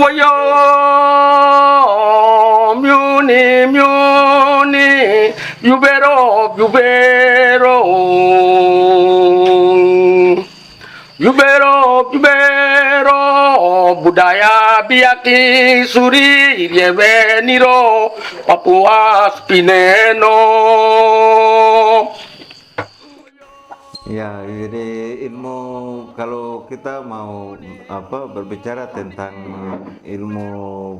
Wayo muni muni yubero budaya biaki suri yebeniro Papua spineno. Ya, jadi ilmu kalau kita mau berbicara tentang ilmu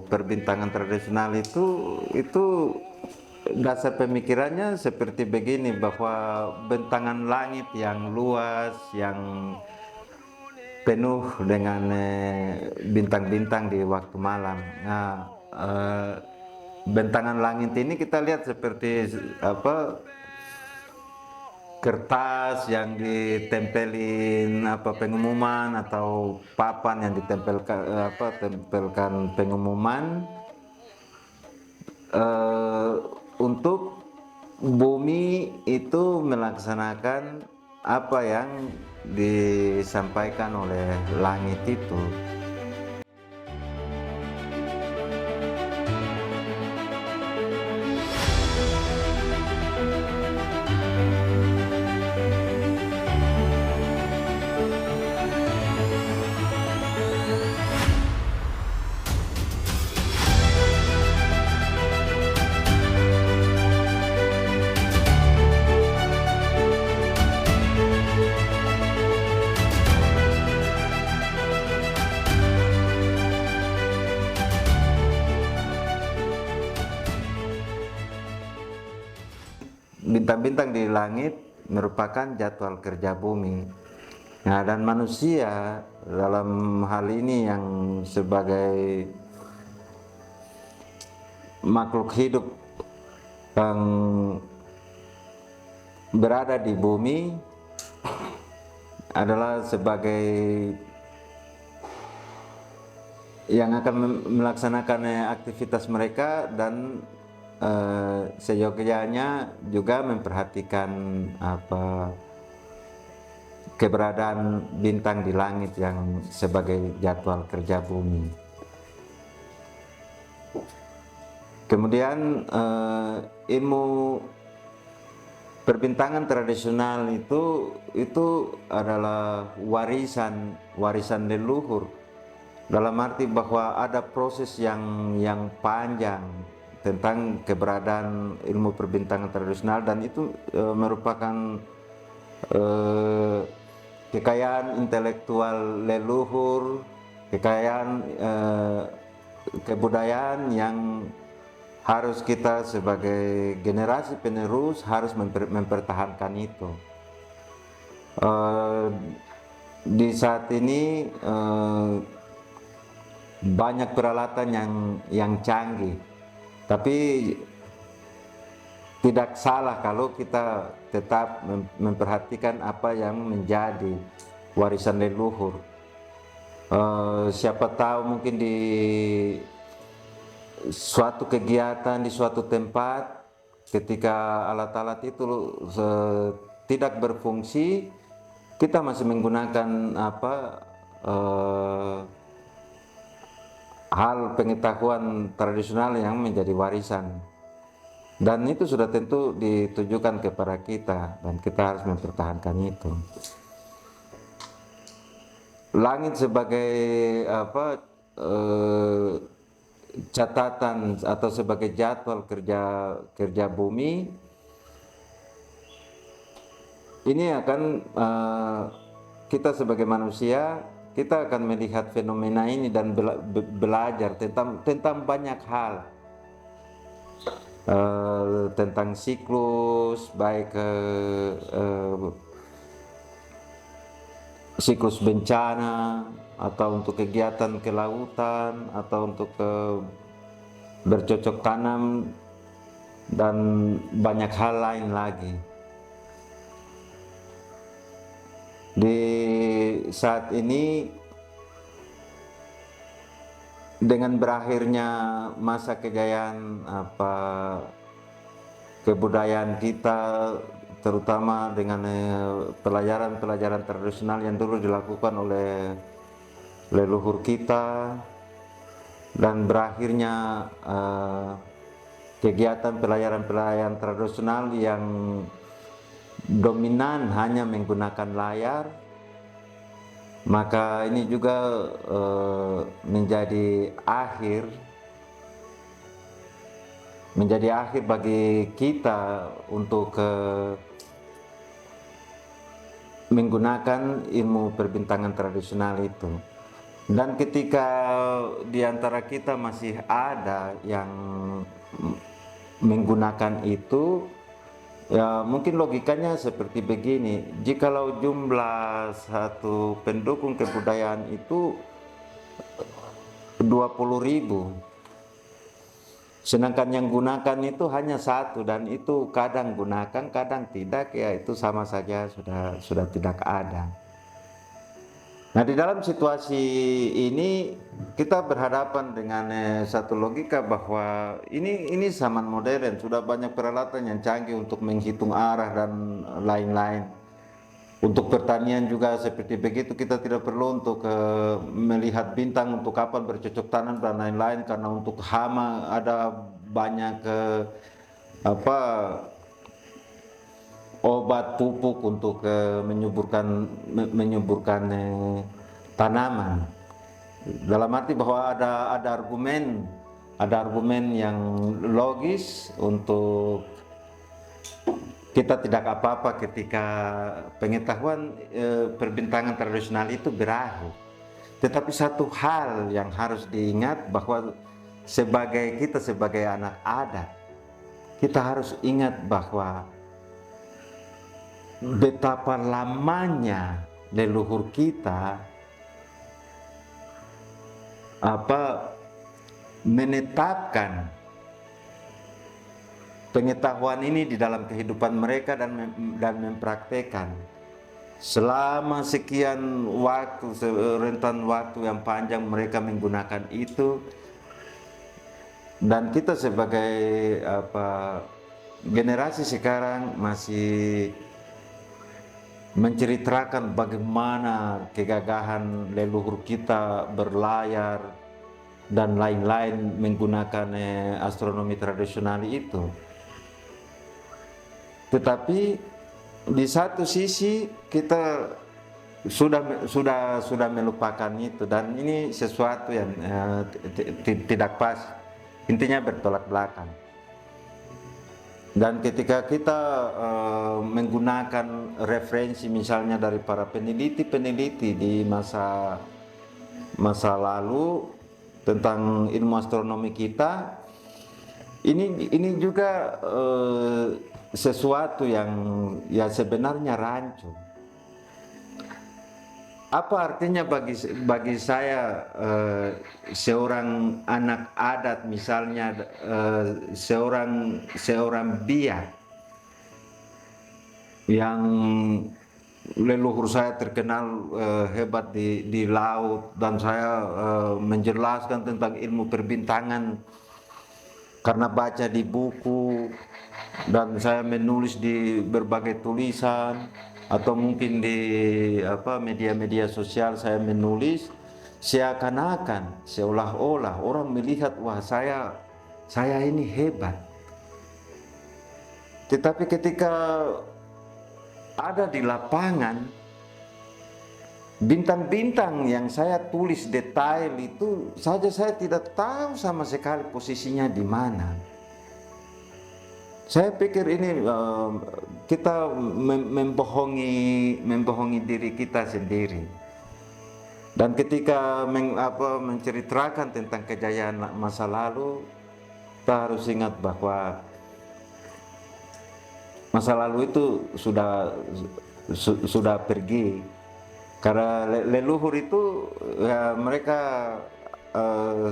perbintangan tradisional itu dasar pemikirannya seperti begini, bahwa bentangan langit yang luas, yang penuh dengan bintang-bintang di waktu malam. Nah, bentangan langit ini kita lihat seperti kertas yang ditempelin pengumuman, atau papan yang tempelkan pengumuman untuk bumi itu melaksanakan apa yang disampaikan oleh langit itu. Bintang-bintang di langit merupakan jadwal kerja bumi. Nah, dan manusia dalam hal ini yang sebagai makhluk hidup yang berada di bumi adalah sebagai yang akan melaksanakan aktivitas mereka, dan seyogyanya juga memperhatikan keberadaan bintang di langit yang sebagai jadwal kerja bumi. Kemudian ilmu perbintangan tradisional itu adalah warisan leluhur, dalam arti bahwa ada proses yang panjang tentang keberadaan ilmu perbintangan tradisional, dan itu merupakan kekayaan intelektual leluhur, kekayaan kebudayaan yang harus kita sebagai generasi penerus harus mempertahankan itu. Di saat ini banyak peralatan yang canggih, tapi tidak salah kalau kita tetap memperhatikan apa yang menjadi warisan leluhur. Siapa tahu mungkin di suatu kegiatan, di suatu tempat, ketika alat-alat itu tidak berfungsi, kita masih menggunakan hal pengetahuan tradisional yang menjadi warisan, dan itu sudah tentu ditujukan kepada kita, dan kita harus mempertahankan itu. Langit sebagai catatan atau sebagai jadwal kerja bumi ini akan kita sebagai manusia, kita akan melihat fenomena ini dan belajar tentang banyak hal, tentang siklus, baik siklus bencana, atau untuk kegiatan ke lautan, atau untuk bercocok tanam, dan banyak hal lain lagi. Di saat ini, dengan berakhirnya masa kejayaan kebudayaan kita, terutama dengan pelajaran tradisional yang dulu dilakukan oleh leluhur kita, dan berakhirnya kegiatan pelayaran-pelayaran tradisional yang dominan hanya menggunakan layar, maka ini juga menjadi akhir bagi kita untuk menggunakan ilmu perbintangan tradisional itu. Dan ketika di antara kita masih ada yang menggunakan itu, ya mungkin logikanya seperti begini: jikalau jumlah satu pendukung kebudayaan itu 20.000, sedangkan yang gunakan itu hanya satu, dan itu kadang gunakan kadang tidak, ya itu sama saja sudah tidak ada. Nah, di dalam situasi ini kita berhadapan dengan satu logika bahwa ini zaman modern, sudah banyak peralatan yang canggih untuk menghitung arah dan lain-lain. Untuk pertanian juga seperti begitu, kita tidak perlu untuk melihat bintang untuk kapan bercocok tanam dan lain-lain, karena untuk hama ada banyak obat pupuk untuk menyuburkan tanaman. Dalam arti bahwa ada argumen yang logis untuk kita tidak apa-apa ketika pengetahuan perbintangan tradisional itu berakhir. Tetapi satu hal yang harus diingat, bahwa kita sebagai anak adat, kita harus ingat bahwa betapa lamanya leluhur kita menetapkan pengetahuan ini di dalam kehidupan mereka dan mempraktekkan selama sekian waktu, rentan waktu yang panjang mereka menggunakan itu. Dan kita sebagai generasi sekarang masih menceritakan bagaimana kegagahan leluhur kita berlayar dan lain-lain menggunakan astronomi tradisional itu. Tetapi di satu sisi kita sudah melupakan itu, dan ini sesuatu yang tidak pas, intinya bertolak belakang. Dan ketika kita menggunakan referensi misalnya dari para peneliti di masa lalu tentang ilmu astronomi kita, ini juga sesuatu yang ya sebenarnya rancu. Apa artinya bagi saya seorang anak adat, misalnya seorang biak yang leluhur saya terkenal hebat di laut, dan saya menjelaskan tentang ilmu perbintangan karena baca di buku, dan saya menulis di berbagai tulisan, atau mungkin di media-media sosial saya menulis, seakan-akan seolah-olah orang melihat, wah saya ini hebat. Tetapi ketika ada di lapangan, bintang-bintang yang saya tulis detail itu saja saya tidak tahu sama sekali posisinya di mana. Saya pikir ini kita membohongi diri kita sendiri. Dan ketika menceritakan tentang kejayaan masa lalu, kita harus ingat bahwa masa lalu itu sudah pergi. Karena leluhur itu ya mereka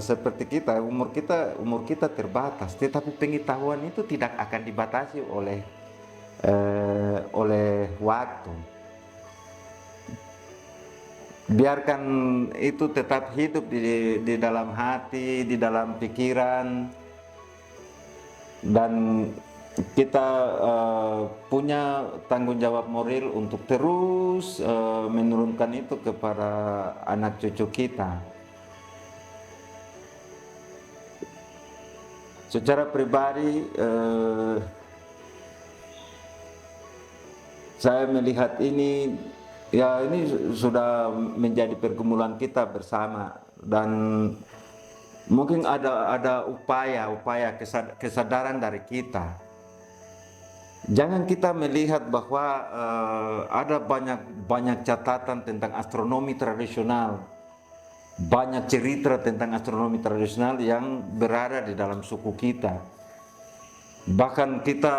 seperti kita, umur kita terbatas, tetapi pengetahuan itu tidak akan dibatasi oleh waktu. Biarkan itu tetap hidup di dalam hati, di dalam pikiran, dan kita punya tanggung jawab moral untuk terus menurunkan itu kepada anak cucu kita. secara pribadi saya melihat ini, ya ini sudah menjadi pergumulan kita bersama, dan mungkin ada upaya kesadaran dari kita. Jangan kita melihat bahwa ada banyak catatan tentang astronomi tradisional, banyak cerita tentang astronomi tradisional yang berada di dalam suku kita. Bahkan kita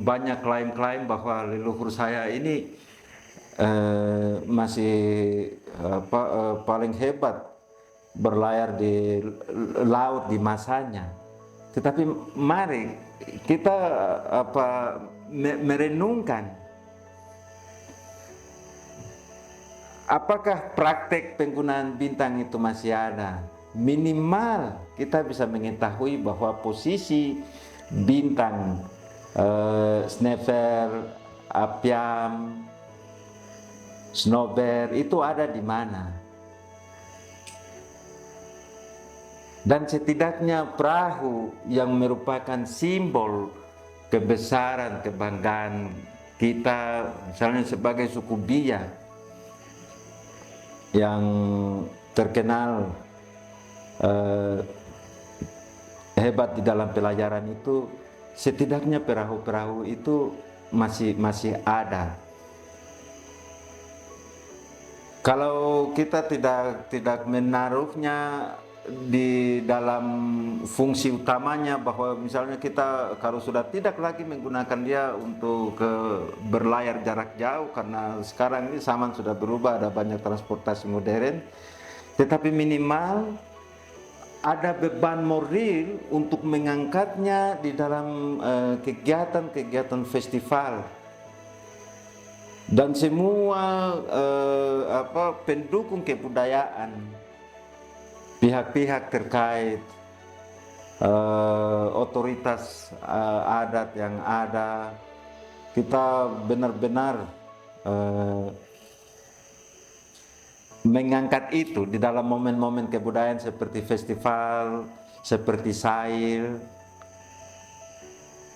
banyak klaim-klaim bahwa leluhur saya ini masih paling hebat berlayar di laut di masanya. Tetapi mari kita merenungkan, apakah praktek penggunaan bintang itu masih ada? Minimal kita bisa mengetahui bahwa posisi bintang Snefer, Apiam, Snowbear itu ada di mana. Dan setidaknya perahu yang merupakan simbol kebesaran, kebanggaan kita, misalnya sebagai suku Biak yang terkenal hebat di dalam pelayaran itu, setidaknya perahu-perahu itu masih ada. Kalau kita tidak menaruhnya di dalam fungsi utamanya, bahwa misalnya kita kalau sudah tidak lagi menggunakan dia untuk berlayar jarak jauh, karena sekarang ini zaman sudah berubah, ada banyak transportasi modern, tetapi minimal ada beban moral untuk mengangkatnya di dalam kegiatan-kegiatan festival. Dan semua pendukung kebudayaan, pihak-pihak terkait, otoritas adat yang ada, kita benar-benar mengangkat itu di dalam momen-momen kebudayaan seperti festival, seperti sair.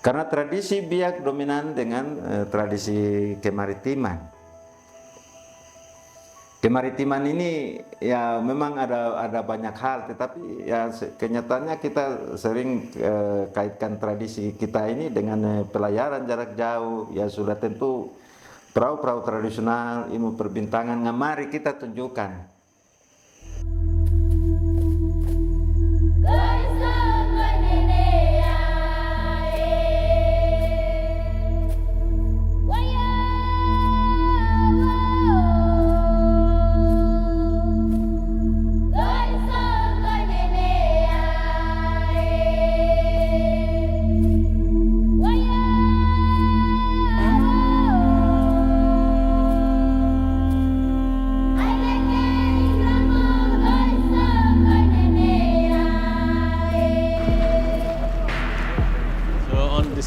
Karena tradisi Biak dominan dengan tradisi kemaritiman. Kemaritiman ini ya memang ada banyak hal, tetapi ya kenyataannya kita sering kaitkan tradisi kita ini dengan pelayaran jarak jauh. Ya sudah tentu perahu-perahu tradisional, ilmu perbintangan, mari kita tunjukkan.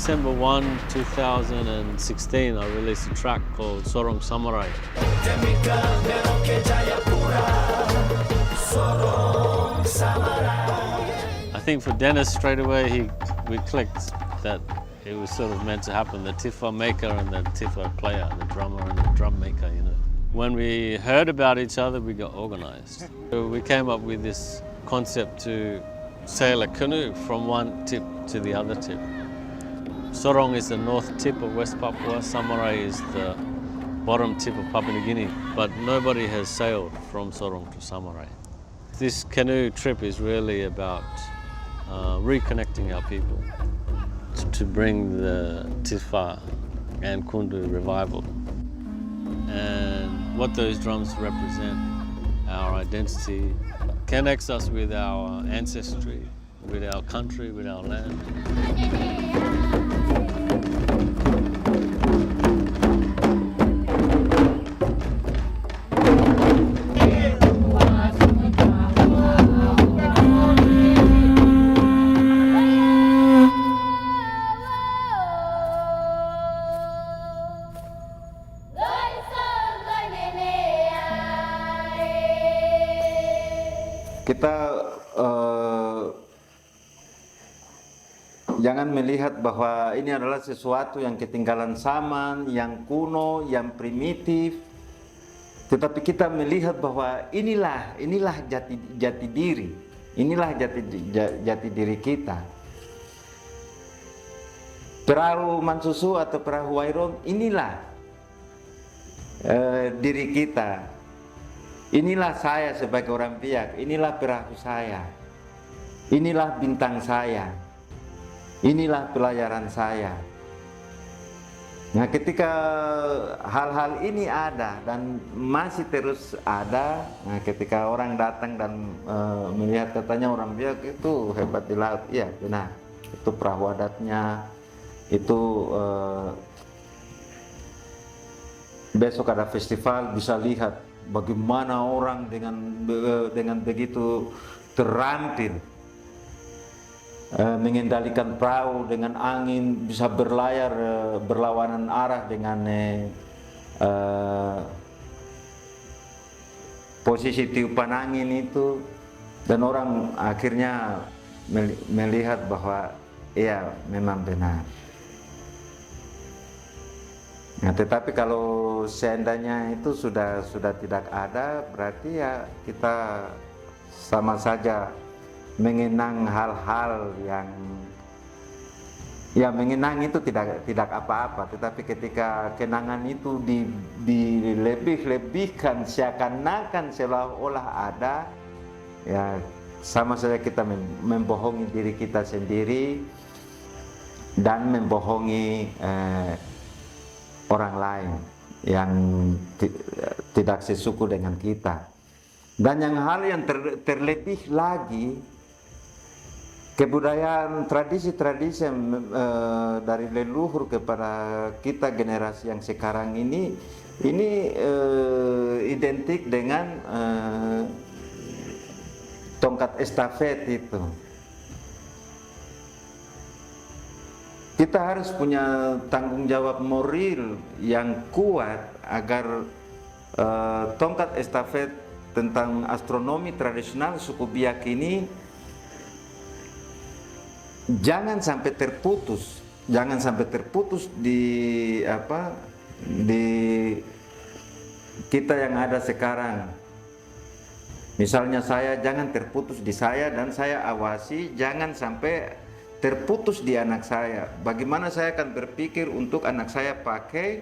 December 1, 2016, I released a track called Sorong Samurai. I think for Dennis straight away we clicked that it was sort of meant to happen, the Tifa maker and the Tifa player, the drummer and the drum maker, you know. When we heard about each other, we got organized. So we came up with this concept to sail a canoe from one tip to the other tip. Sorong is the north tip of West Papua, Samurai is the bottom tip of Papua New Guinea, but nobody has sailed from Sorong to Samurai. This canoe trip is really about reconnecting our people to bring the Tifa and Kundu revival. And what those drums represent, our identity, connects us with our ancestry, with our country, with our land. Kita jangan melihat bahwa ini adalah sesuatu yang ketinggalan zaman, yang kuno, yang primitif. Tetapi kita melihat bahwa inilah jati diri. Inilah jati diri kita. Perahu Mansusu atau perahu Wairon, inilah diri kita. Inilah saya sebagai orang Biak, inilah perahu saya. Inilah bintang saya. Inilah pelayaran saya. Nah, ketika hal-hal ini ada dan masih terus ada, nah ketika orang datang dan melihat katanya orang Biak itu hebat di laut, iya benar. Itu perahu adatnya, itu besok ada festival, bisa lihat bagaimana orang dengan begitu terampil mengendalikan perahu dengan angin, bisa berlayar berlawanan arah dengan posisi tiupan angin itu, dan orang akhirnya melihat bahwa iya memang benar. Nah, tetapi kalau seandainya itu sudah tidak ada, berarti ya kita sama saja mengenang hal-hal yang ya mengenang itu tidak apa-apa, tetapi ketika kenangan itu dilebih-lebihkan seakan-akan seolah-olah ada, ya sama saja kita membohongi diri kita sendiri dan membohongi orang lain yang tidak sesuku dengan kita. Dan hal yang terlebih lagi, kebudayaan tradisi-tradisi dari leluhur kepada kita generasi yang sekarang ini identik dengan tongkat estafet itu. Kita harus punya tanggung jawab moral yang kuat agar tongkat estafet tentang astronomi tradisional suku Biak ini jangan sampai terputus di kita yang ada sekarang. Misalnya saya, jangan terputus di saya dan saya awasi, jangan sampai terputus di anak saya. Bagaimana saya akan berpikir untuk anak saya pakai,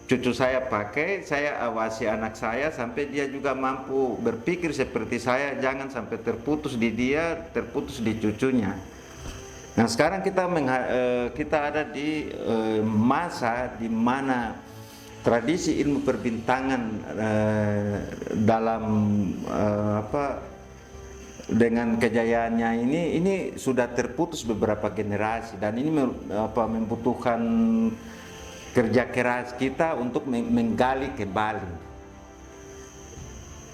cucu saya pakai, saya awasi anak saya sampai dia juga mampu berpikir seperti saya, jangan sampai terputus di dia, terputus di cucunya. Nah, sekarang kita ada di masa di mana tradisi ilmu perbintangan dalam dengan kejayaannya ini sudah terputus beberapa generasi, dan ini membutuhkan kerja keras kita untuk menggali kembali.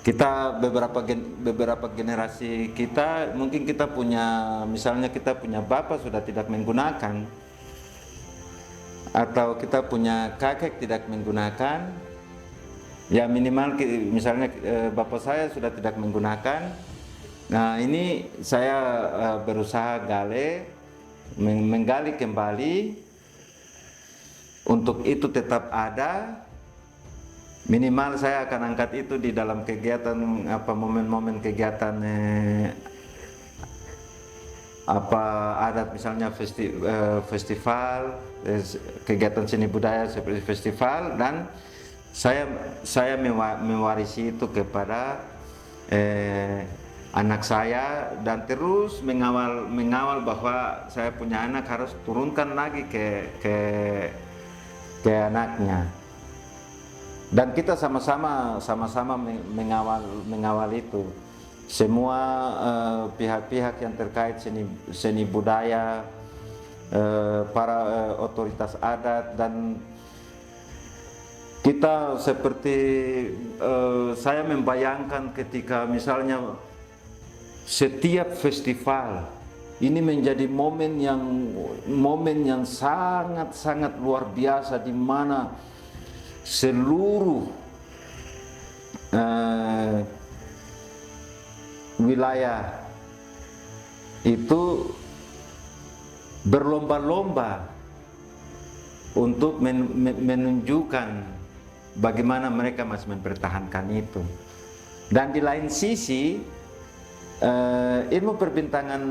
Kita beberapa generasi kita, mungkin kita punya, misalnya kita punya bapak sudah tidak menggunakan, atau kita punya kakek tidak menggunakan, ya minimal misalnya bapak saya sudah tidak menggunakan. Nah, ini saya berusaha menggali kembali untuk itu tetap ada. Minimal saya akan angkat itu di dalam kegiatan momen-momen kegiatan adat, misalnya festival, kegiatan seni budaya seperti festival, dan saya mewarisi itu kepada anak saya, dan terus mengawal bahwa saya punya anak harus turunkan lagi ke anaknya. Dan kita sama-sama mengawal itu. Semua pihak-pihak yang terkait seni budaya, para otoritas adat, dan kita seperti saya membayangkan ketika misalnya setiap festival ini menjadi momen yang sangat luar biasa, di mana seluruh wilayah itu berlomba-lomba untuk menunjukkan bagaimana mereka masih mempertahankan itu. Dan di lain sisi ilmu perbintangan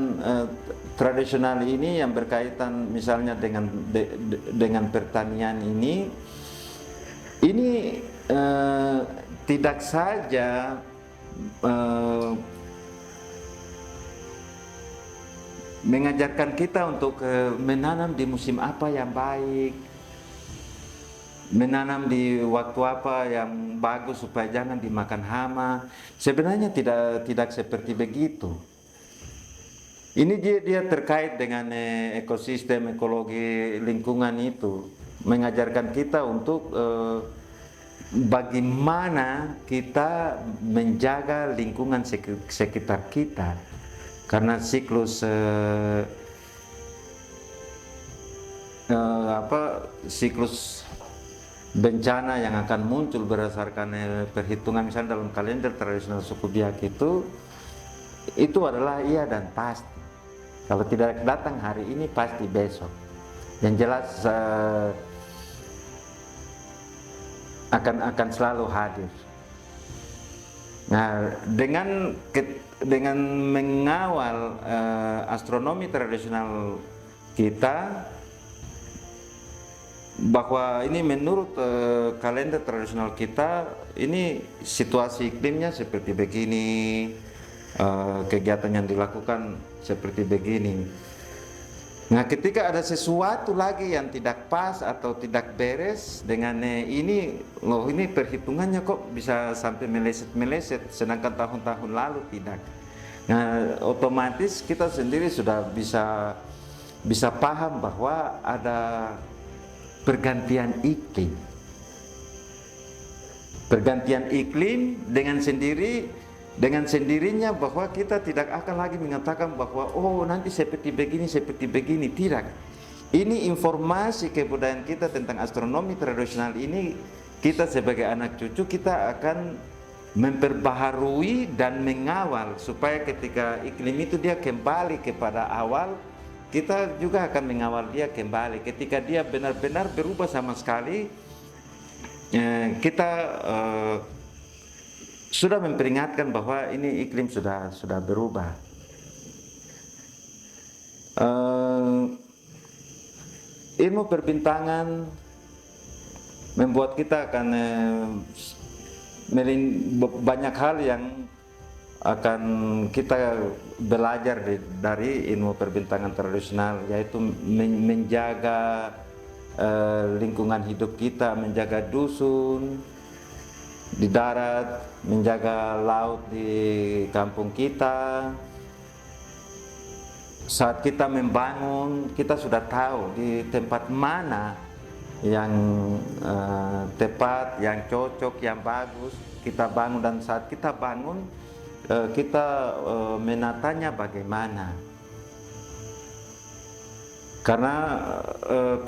tradisional ini yang berkaitan misalnya dengan pertanian ini tidak saja mengajarkan kita untuk menanam di musim apa yang baik, menanam di waktu apa yang bagus supaya jangan dimakan hama. Sebenarnya tidak seperti begitu. Ini dia terkait dengan ekosistem, ekologi lingkungan itu, mengajarkan kita untuk bagaimana kita menjaga lingkungan sekitar kita, karena siklus siklus bencana yang akan muncul berdasarkan perhitungan misalnya dalam kalender tradisional suku Biak itu adalah iya dan pasti. Kalau tidak datang hari ini pasti besok. Yang jelas akan selalu hadir. Nah, dengan mengawal astronomi tradisional kita, bahwa ini menurut kalender tradisional kita ini situasi iklimnya seperti begini, kegiatan yang dilakukan seperti begini. Nah, ketika ada sesuatu lagi yang tidak pas atau tidak beres dengan ini, loh ini perhitungannya kok bisa sampai meleset sedangkan tahun-tahun lalu tidak. Nah, otomatis kita sendiri sudah bisa paham bahwa ada pergantian iklim. Pergantian iklim dengan sendirinya bahwa kita tidak akan lagi mengatakan bahwa oh nanti seperti begini, tidak. Ini informasi kebudayaan kita tentang astronomi tradisional ini, kita sebagai anak cucu kita akan memperbaharui dan mengawal supaya ketika iklim itu dia kembali kepada awal, kita juga akan mengawal dia kembali. Ketika dia benar-benar berubah sama sekali, kita sudah memperingatkan bahwa ini iklim sudah berubah. Ilmu perbintangan membuat kita akan banyak hal yang akan kita belajar dari ilmu perbintangan tradisional, yaitu menjaga lingkungan hidup kita, menjaga dusun di darat, menjaga laut di kampung kita. Saat kita membangun, kita sudah tahu di tempat mana yang tepat, yang cocok, yang bagus kita bangun, dan saat kita bangun kita menatanya bagaimana. Karena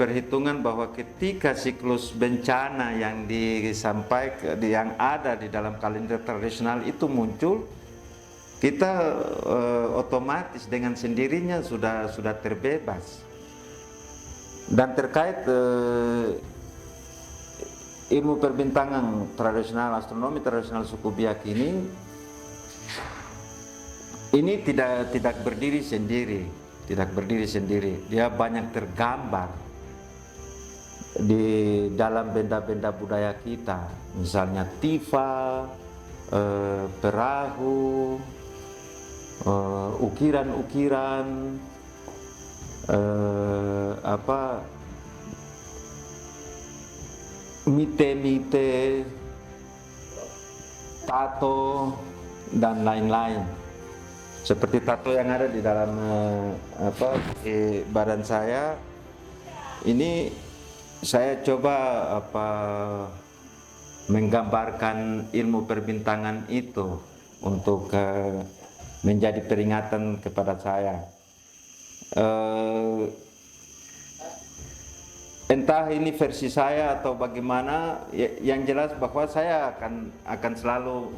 perhitungan bahwa ketika siklus bencana yang disampaikan, yang ada di dalam kalender tradisional itu muncul, kita otomatis dengan sendirinya sudah terbebas. Dan terkait ilmu perbintangan tradisional, astronomi tradisional suku Biak ini tidak berdiri sendiri. Dia banyak tergambar di dalam benda-benda budaya kita, misalnya tifa, perahu, ukiran-ukiran, mite-mite, tato, dan lain-lain. Seperti tato yang ada di dalam badan saya ini, saya coba menggambarkan ilmu perbintangan itu untuk menjadi peringatan kepada saya. Entah ini versi saya atau bagaimana, yang jelas bahwa saya akan selalu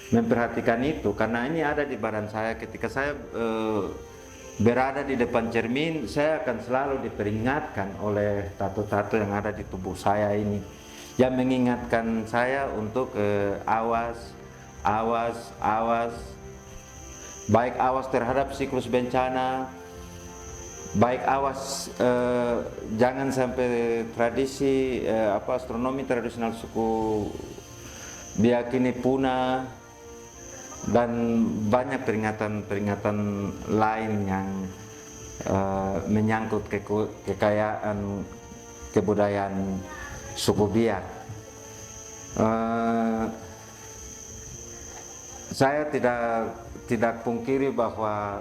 memperhatikan itu, karena ini ada di badan saya ketika saya berada di depan cermin, saya akan selalu diperingatkan oleh tato-tato yang ada di tubuh saya ini, yang mengingatkan saya untuk awas, awas, awas, baik awas terhadap siklus bencana, baik awas jangan sampai tradisi astronomi tradisional suku Biak ini punah, dan banyak peringatan-peringatan lain yang menyangkut kekayaan kebudayaan suku Biak. Saya tidak pungkiri bahwa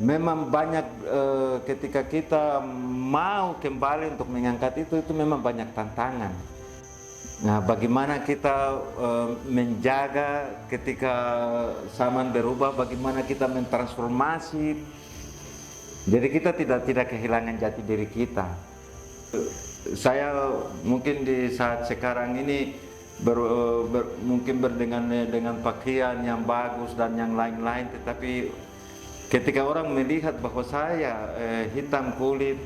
memang banyak ketika kita mau kembali untuk mengangkat itu memang banyak tantangan. Nah, bagaimana kita menjaga ketika zaman berubah, bagaimana kita mentransformasi, jadi kita tidak kehilangan jati diri kita. Saya mungkin di saat sekarang ini mungkin dengan pakaian yang bagus dan yang lain-lain, tetapi ketika orang melihat bahwa saya hitam kulit,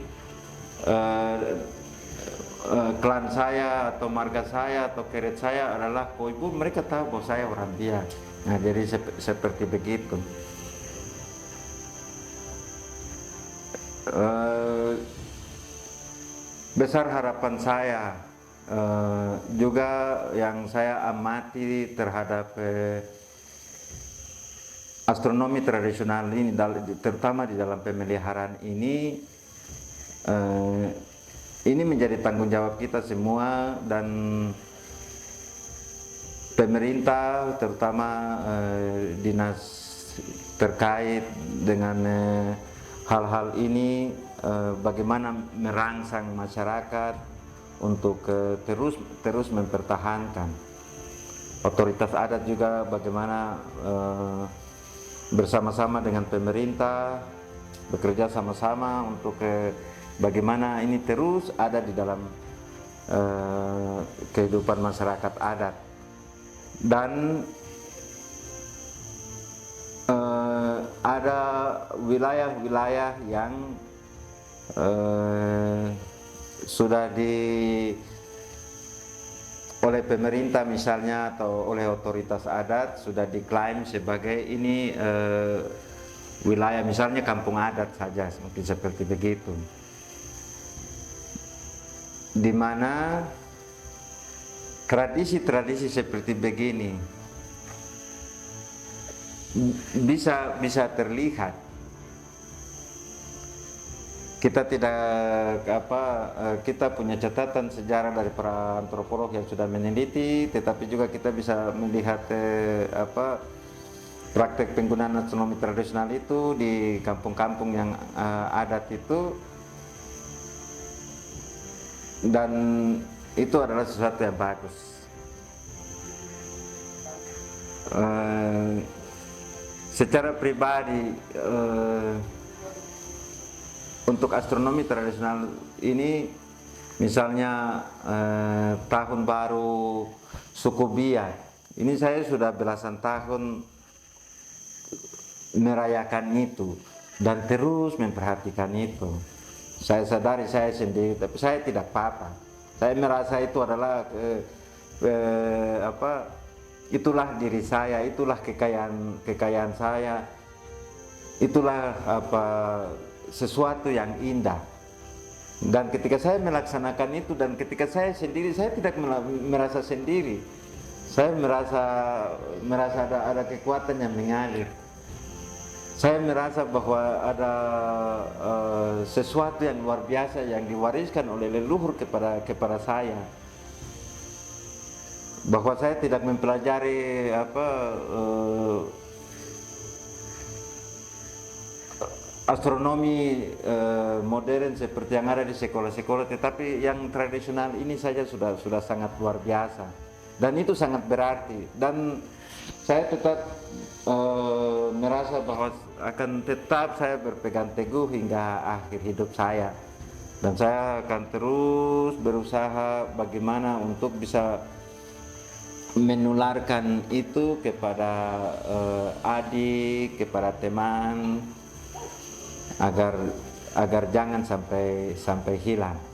klan saya atau marga saya atau keret saya adalah Koibu, mereka tahu bahwa saya orang Biak. Nah, jadi seperti begitu. Besar harapan saya juga yang saya amati terhadap astronomi tradisional ini, terutama di dalam pemeliharaan ini menjadi tanggung jawab kita semua, dan pemerintah terutama dinas terkait dengan hal-hal ini, bagaimana merangsang masyarakat untuk terus mempertahankan. Otoritas adat juga bagaimana bersama-sama dengan pemerintah bekerja sama-sama untuk bagaimana ini terus ada di dalam kehidupan masyarakat adat. Dan ada wilayah-wilayah yang sudah oleh pemerintah misalnya atau oleh otoritas adat sudah diklaim sebagai ini wilayah, misalnya kampung adat saja, mungkin seperti begitu, di mana tradisi-tradisi seperti begini bisa terlihat. Kita kita punya catatan sejarah dari para antropolog yang sudah meneliti, tetapi juga kita bisa melihat praktek penggunaan astronomi tradisional itu di kampung-kampung yang adat itu, dan itu adalah sesuatu yang bagus. Secara pribadi, untuk astronomi tradisional ini, misalnya tahun baru suku Biak, ini saya sudah belasan tahun merayakan itu dan terus memperhatikan itu. Saya sadari saya sendiri, tapi saya tidak apa-apa. Saya merasa itu adalah itulah diri saya, itulah kekayaan saya, itulah sesuatu yang indah. Dan ketika saya melaksanakan itu, dan ketika saya sendiri, saya tidak merasa sendiri. Saya merasa ada kekuatan yang mengalir. Saya merasa bahwa ada sesuatu yang luar biasa yang diwariskan oleh leluhur kepada saya. Bahwa saya tidak mempelajari astronomi modern seperti yang ada di sekolah-sekolah, tetapi yang tradisional ini saja sudah sangat luar biasa, dan itu sangat berarti. Dan saya tetap merasa bahwa akan tetap saya berpegang teguh hingga akhir hidup saya, dan saya akan terus berusaha bagaimana untuk bisa menularkan itu kepada adik, kepada teman, agar agar jangan sampai hilang.